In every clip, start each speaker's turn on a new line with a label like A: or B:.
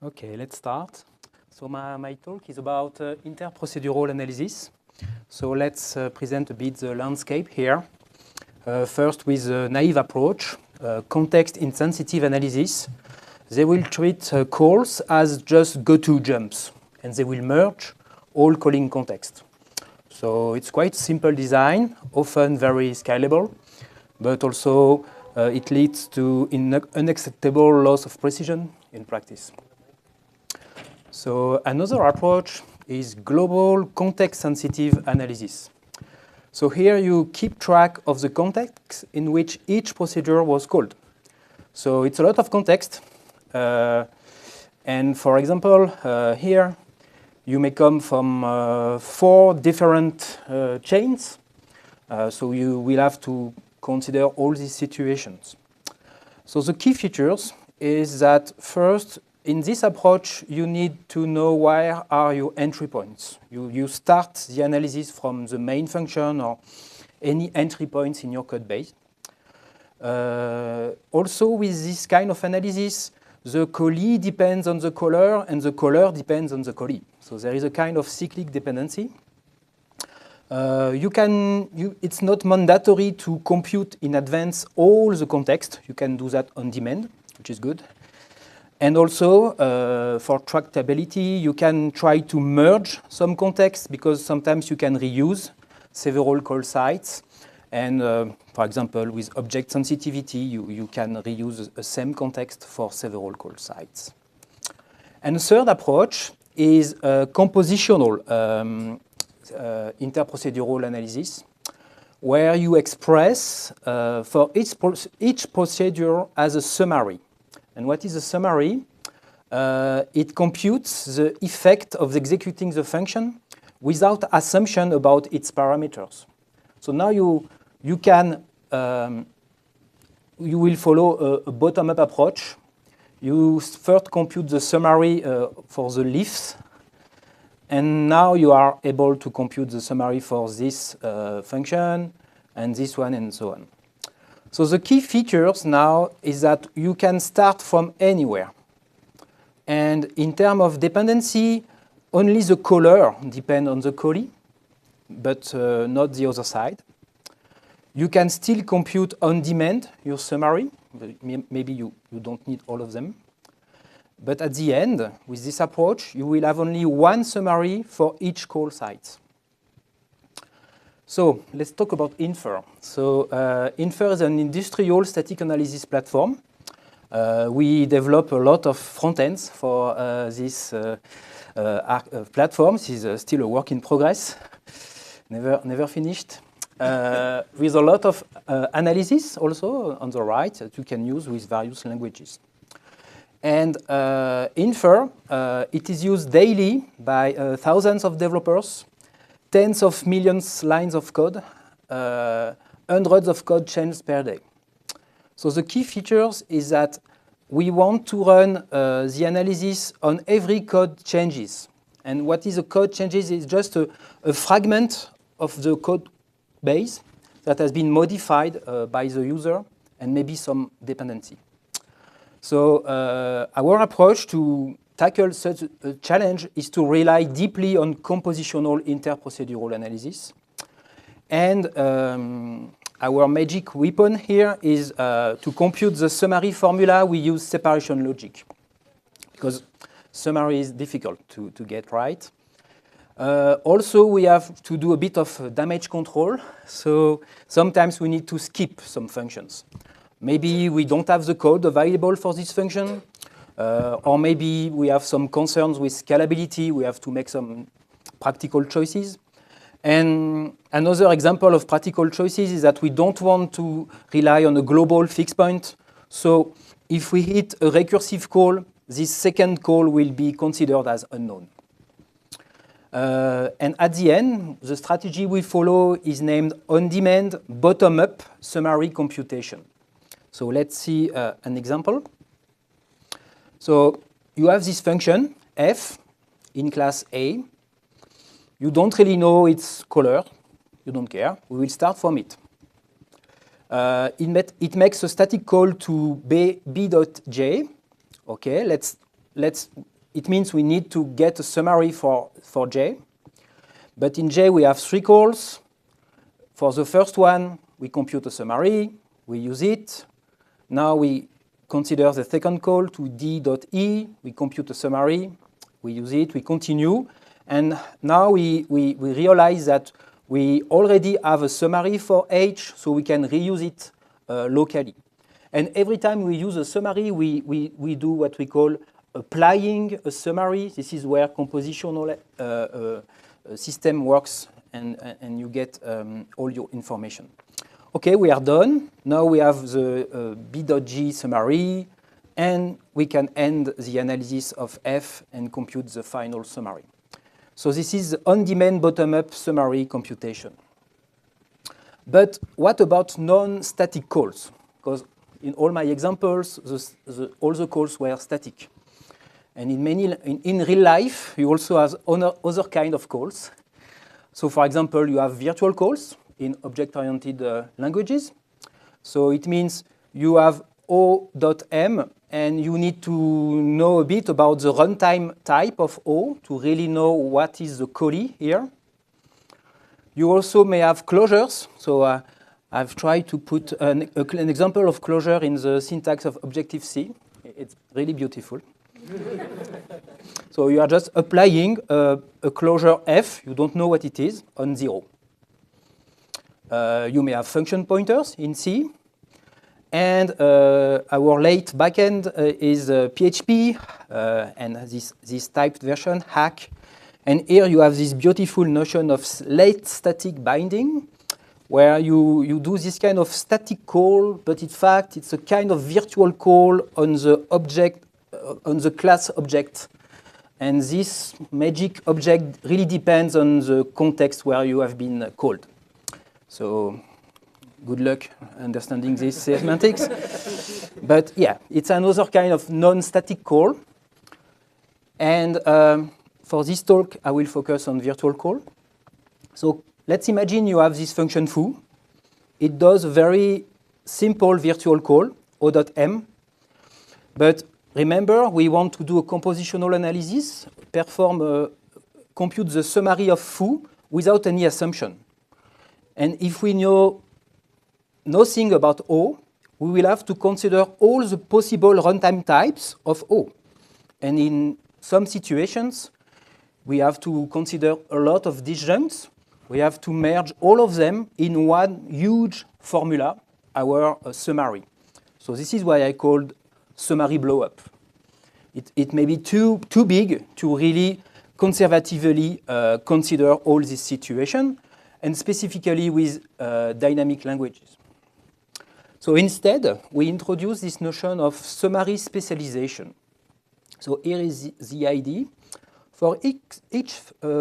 A: Okay, let's start. So my talk is about interprocedural analysis. So let's present a bit the landscape here. First with a naive approach, context-insensitive analysis. They will treat calls as just go-to jumps, and they will merge all calling context. So it's quite simple design, often very scalable, but also it leads to unacceptable loss of precision in practice. So another approach is global context-sensitive analysis. So here you keep track of the context in which each procedure was called. So it's a lot of context. And for example, here you may come from 4 different chains. So you will have to consider all these situations. So the key features is that first, in this approach, you need to know where are your entry points. You start the analysis from the main function or any entry points in your code base. Also, with this kind of analysis, the callee depends on the caller and the caller depends on the callee. So there is a kind of cyclic dependency. It's not mandatory to compute in advance all the context. You can do that on demand, which is good. And also, for tractability, you can try to merge some context because sometimes you can reuse several call sites. And for example, with object sensitivity, you can reuse the same context for several call sites. And the third approach is compositional interprocedural analysis, where you express for each procedure as a summary. And what is a summary? It computes the effect of executing the function without assumption about its parameters. So now you will follow a bottom-up approach. You first compute the summary for the leaves, and now you are able to compute the summary for this function and this one and so on. So the key features now is that you can start from anywhere. And in terms of dependency, only the caller depends on the callee, but not the other side. You can still compute on demand your summary. Maybe you don't need all of them. But at the end, with this approach, you will have only one summary for each call site. So let's talk about Infer. So Infer is an industrial static analysis platform. We develop a lot of front ends for this platform. This is still a work in progress, never finished. With a lot of analysis also on the right that you can use with various languages. And Infer, it is used daily by thousands of developers, tens of millions lines of code, hundreds of code changes per day. So the key features is that we want to run the analysis on every code changes. And what is a code changes is just a fragment of the code base that has been modified by the user and maybe some dependency. So our approach to tackle such a challenge is to rely deeply on compositional interprocedural analysis. And our magic weapon here is to compute the summary formula. We use separation logic because summary is difficult to get right. Also, we have to do a bit of damage control. So sometimes we need to skip some functions. Maybe we don't have the code available for this function. Or maybe we have some concerns with scalability. We have to make some practical choices. And another example of practical choices is that we don't want to rely on a global fixed point. So if we hit a recursive call, this second call will be considered as unknown. And at the end, the strategy we follow is named on-demand bottom-up summary computation. So let's see an example. So you have this function, f, in class A. You don't really know its color. You don't care. We will start from it. It makes a static call to b.j. Okay, let's it means we need to get a summary for J. But in J, we have 3 calls. For the first one, we compute a summary, we use it. Now we consider the second call to D.E, we compute a summary, we use it, we continue. And now we realize that we already have a summary for H, so we can reuse it locally. And every time we use a summary, we do what we call applying a summary. This is where compositional system works, and you get all your information. Okay, we are done. Now we have the B.G summary, and we can end the analysis of F and compute the final summary. So this is on-demand bottom-up summary computation. But what about non-static calls? Because in all my examples, all the calls were static. And in real life, you also have other kind of calls. So for example, you have virtual calls in object-oriented languages. So it means you have O.M, and you need to know a bit about the runtime type of O to really know what is the callee here. You also may have closures. So I've tried to put an example of closure in the syntax of Objective-C. It's really beautiful. So you are just applying a closure F, you don't know what it is, on 0. You may have function pointers in C. And our late backend is PHP, and this typed version, hack. And here you have this beautiful notion of late static binding, where you do this kind of static call, but in fact it's a kind of virtual call on the object, on the class object. And this magic object really depends on the context where you have been called. So good luck understanding these semantics. But yeah, it's another kind of non-static call. And for this talk, I will focus on virtual call. So let's imagine you have this function foo. It does a very simple virtual call, O.M. But remember, we want to do a compositional analysis, compute the summary of foo without any assumption. And if we know nothing about O, we will have to consider all the possible runtime types of O. And in some situations, we have to consider a lot of disjuncts. We have to merge all of them in one huge formula, our summary. So this is why I called summary blow-up. It may be too big to really conservatively consider all this situation, and specifically with dynamic languages. So instead, we introduce this notion of summary specialization. So here is the idea. For each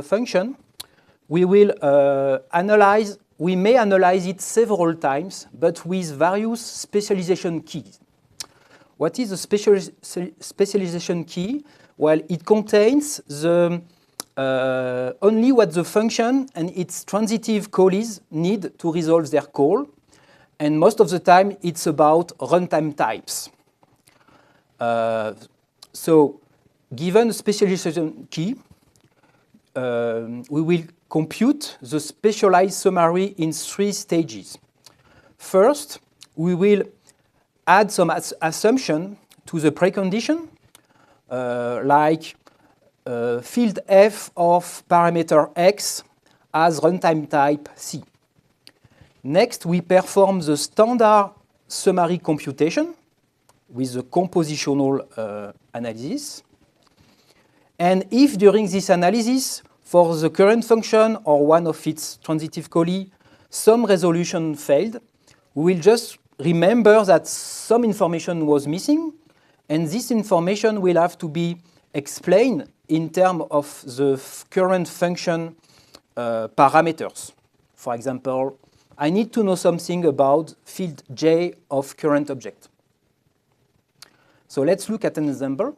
A: function, we will we may analyze it several times, but with various specialization keys. What is a specialization key? Well, it contains the only what the function and its transitive callees need to resolve their call. And most of the time, it's about runtime types. So given a specialization key, we will compute the specialized summary in 3 stages. First, we will add some assumption to the precondition, like field f of parameter x as runtime type C. Next, we perform the standard summary computation with the compositional analysis. And if during this analysis, for the current function or one of its transitive callee, some resolution failed, we will just remember that some information was missing, and this information will have to be explained in terms of the current function parameters. For example, I need to know something about field j of current object. So let's look at an example.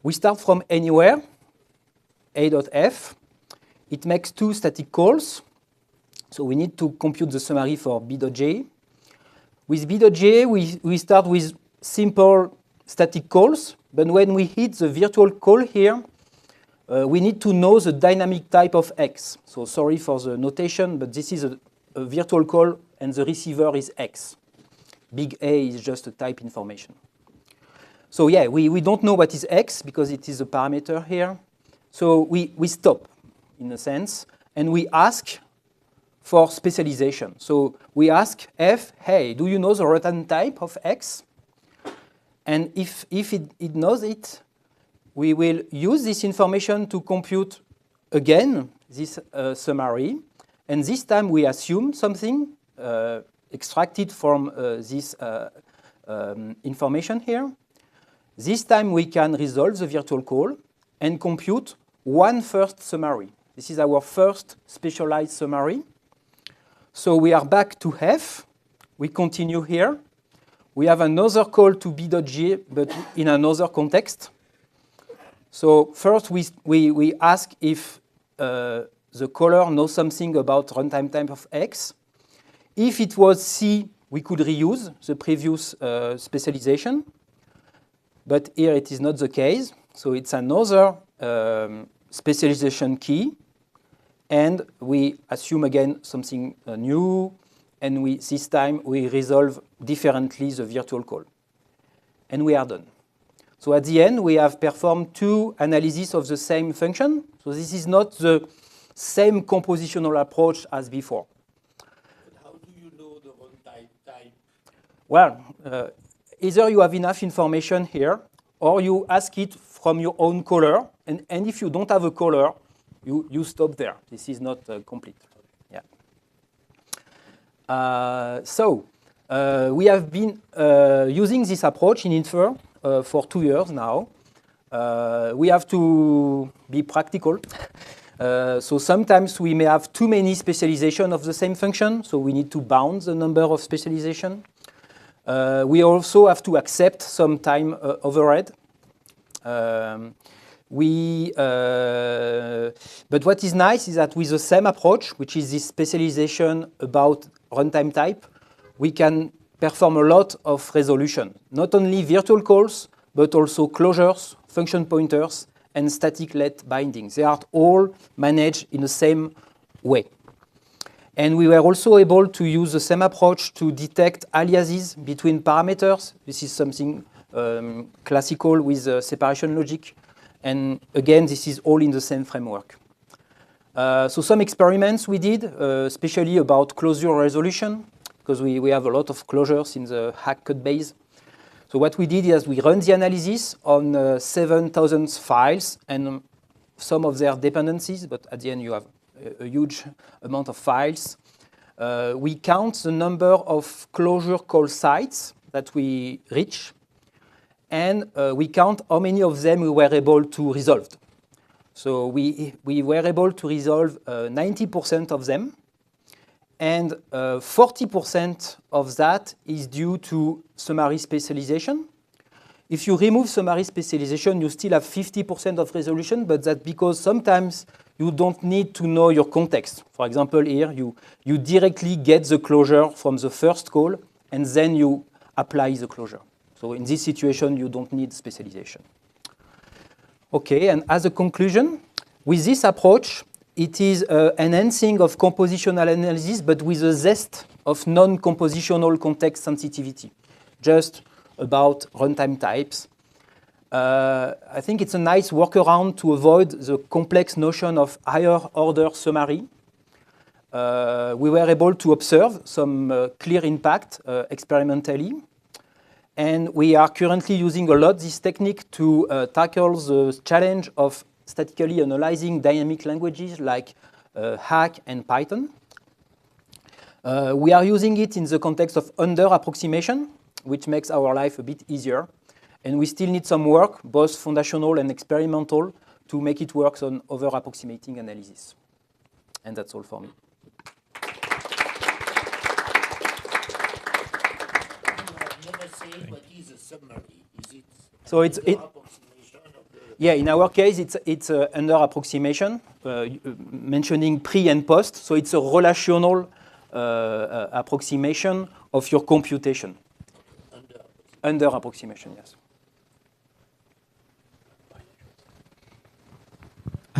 A: We start from anywhere, a.f. It makes 2 static calls. So we need to compute the summary for b.j. With b.j, we start with simple static calls, but when we hit the virtual call here, we need to know the dynamic type of X. So sorry for the notation, but this is a virtual call and the receiver is X. Big A is just a type information. So yeah, we don't know what is X because it is a parameter here. So we stop, in a sense, and we ask for specialization. So we ask F, hey, do you know the return type of X? And if it knows it, we will use this information to compute again this summary. And this time we assume something extracted from this information here. This time we can resolve the virtual call and compute one first summary. This is our first specialized summary. So we are back to F. We continue here. We have another call to B.G, but in another context. So first we ask if the caller knows something about runtime type of X. If it was C, we could reuse the previous specialization. But here it is not the case. So it's another specialization key. And we assume again something new. And this time we resolve differently the virtual call. And we are done. So at the end, we have performed two analyses of the same function. So this is not the same compositional approach as before.
B: But how do you know the runtime type?
A: Well, either you have enough information here, or you ask it from your own caller. And if you don't have a caller, you stop there. This is not complete. Yeah. We have been using this approach in Infer for 2 years now. We have to be practical. So sometimes we may have too many specializations of the same function, so we need to bound the number of specialization. We also have to accept some time overhead. But what is nice is that with the same approach, which is this specialization about runtime type, we can perform a lot of resolution. Not only virtual calls, but also closures, function pointers, and static let bindings. They are all managed in the same way. And we were also able to use the same approach to detect aliases between parameters. This is something classical with separation logic. And again, this is all in the same framework. So some experiments we did, especially about closure resolution, because we have a lot of closures in the hack code base. So what we did is we run the analysis on 7,000 files and some of their dependencies, but at the end you have a huge amount of files. We count the number of closure call sites that we reach, and we count how many of them we were able to resolve. So we were able to resolve 90% of them, and 40% of that is due to summary specialization. If you remove summary specialization, you still have 50% of resolution, but that's because sometimes you don't need to know your context. For example, here you directly get the closure from the first call, and then you apply the closure. So in this situation, you don't need specialization. Okay, and as a conclusion, with this approach, it is enhancing of compositional analysis, but with a zest of non-compositional context sensitivity, just about runtime types. I think it's a nice workaround to avoid the complex notion of higher order summary. We were able to observe some clear impact experimentally. And we are currently using a lot this technique to tackle the challenge of statically analyzing dynamic languages like Hack and Python. We are using it in the context of under-approximation, which makes our life a bit easier. And we still need some work, both foundational and experimental, to make it work on over-approximating analysis. And that's all for me.
B: What is a summary? Is it
A: so it's yeah, in our case, it's under approximation, mentioning pre and post. So it's a relational approximation of your computation. Under approximation, yes.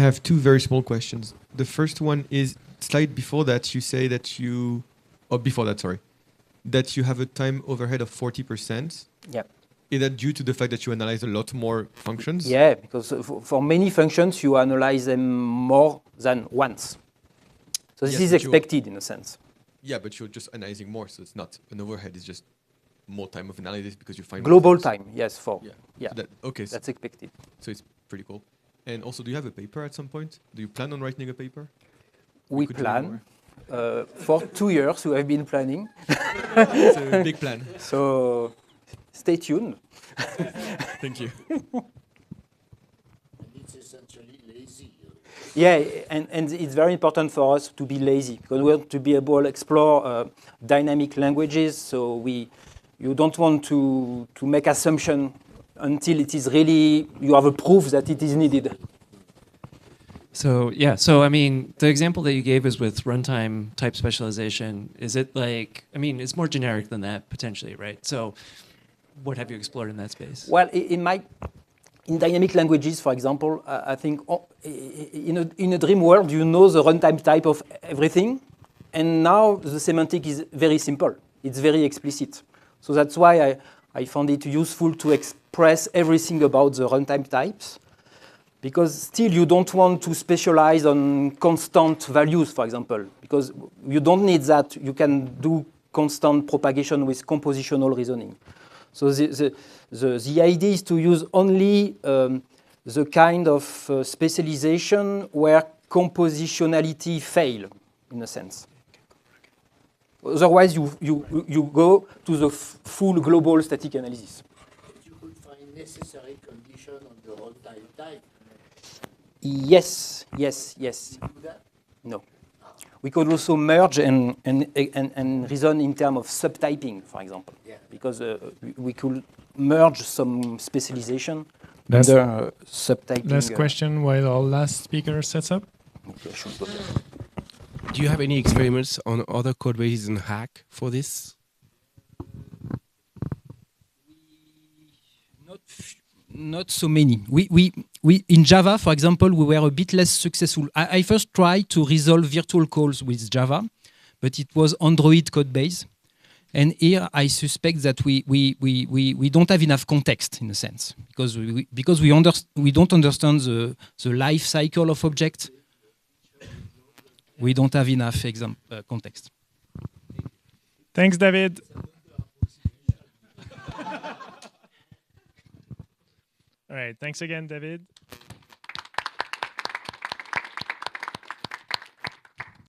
C: have two very small questions. The first one is, slide before that, you say that you, or before that, sorry, that you have a time overhead of 40%.
A: Yeah.
C: Is that due to the fact that you analyze a lot more functions?
A: Yeah, because for many functions, you analyze them more than once. So this
C: Yes,
A: is
C: but
A: expected in a sense.
C: Yeah, but you're just analyzing more, so it's not an overhead. It's just more time of analysis because you find
A: Global
C: more things.
A: time, yes, for
C: Yeah. So okay.
A: that's expected.
C: So it's pretty cool. And also, do you have a paper at some point? Do you plan on writing a paper?
A: We plan for 2 years. We have been planning.
C: It's a big plan.
A: So stay tuned.
C: Thank you.
B: And it's essentially lazy.
A: Yeah, and it's very important for us to be lazy because we want to be able to explore dynamic languages. So you don't want to make assumption until it is really, you have a proof that it is needed.
D: So yeah, so I mean, the example that you gave is with runtime type specialization. Is it like, I mean, it's more generic than that potentially, right? So what have you explored in that space?
A: Well, in dynamic languages, for example, I think in a dream world, you know the runtime type of everything, and now the semantic is very simple. It's very explicit. So that's why I found it useful to express everything about the runtime types, because still you don't want to specialize on constant values, for example, because you don't need that. You can do constant propagation with compositional reasoning. So the idea is to use only the kind of specialization where compositionality fail, in a sense. Otherwise, you go to the full global static analysis.
B: But you could find necessary condition on the runtime type.
A: Yes.
B: Do that?
A: No. We could also merge and reason in terms of subtyping, for example, because we could merge some specialization under subtyping.
E: Last question while our last speaker sets up.
A: Okay, should go there.
F: Do you have any experiments on other code bases in Hack for this?
A: Not so many. We in Java, for example, we were a bit less successful. I first tried to resolve virtual calls with Java, but it was Android code base. And here I suspect that we don't have enough context in a sense because we don't understand the life cycle of objects. We don't have enough context.
E: Thanks, David. All right, thanks again, David.